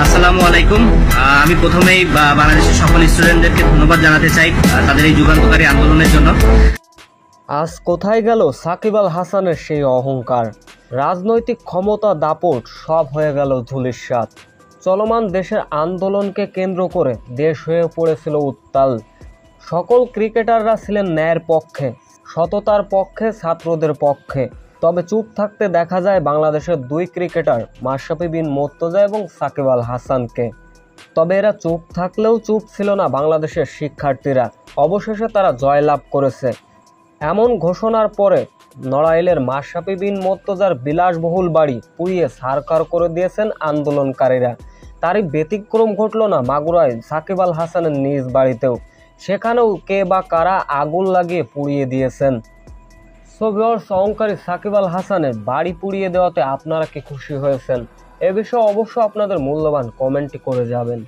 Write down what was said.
আসসালামু আলাইকুম। আমি প্রথমেই বাংলাদেশের সকল স্টুডেন্টদেরকে ধন্যবাদ জানাতে চাই তাদের এই যুগান্তকারী আন্দোলনের জন্য। আজ কোথায় গেল সাকিব আল হাসানের সেই অহংকার? রাজনৈতিক ক্ষমতা দাপট সব হয়ে গেল ধূলিসাৎ। চলমান দেশের আন্দোলনকে কেন্দ্র করে দেশ হয়ে পড়েছিল উত্তাল। সকল ক্রিকেটাররা ছিলেন ন্যায়ের পক্ষে, সততার পক্ষে, ছাত্রদের পক্ষে। তবে চুপ থাকতে দেখা যায় বাংলাদেশের দুই ক্রিকেটার মাশরাফি বিন মুর্তজা এবং সাকিব আল হাসানকে। তবে এরা চুপ থাকলেও চুপ ছিল না বাংলাদেশের শিক্ষার্থীরা। অবশেষে তারা জয়লাভ করেছে। এমন ঘোষণার পরে নড়াইলের মাশরাফি বিন মুর্তজার বিলাসবহুল বাড়ি পুড়িয়ে ছারখার করে দিয়েছেন আন্দোলনকারীরা। তারই ব্যতিক্রম ঘটল না মাগুরায় সাকিব আল হাসানের নিজ বাড়িতেও। সেখানেও কে বা কারা আগুন লাগিয়ে পুড়িয়ে দিয়েছেন। সো ভিউয়ার্স, অহংকারী সাকিব আল হাসানের বাড়ি পুড়িয়ে দেওয়াতে আপনারা কি খুশি হয়েছেন? এ বিষয়ে অবশ্য আপনাদের মূল্যবান কমেন্টটি করে যাবেন।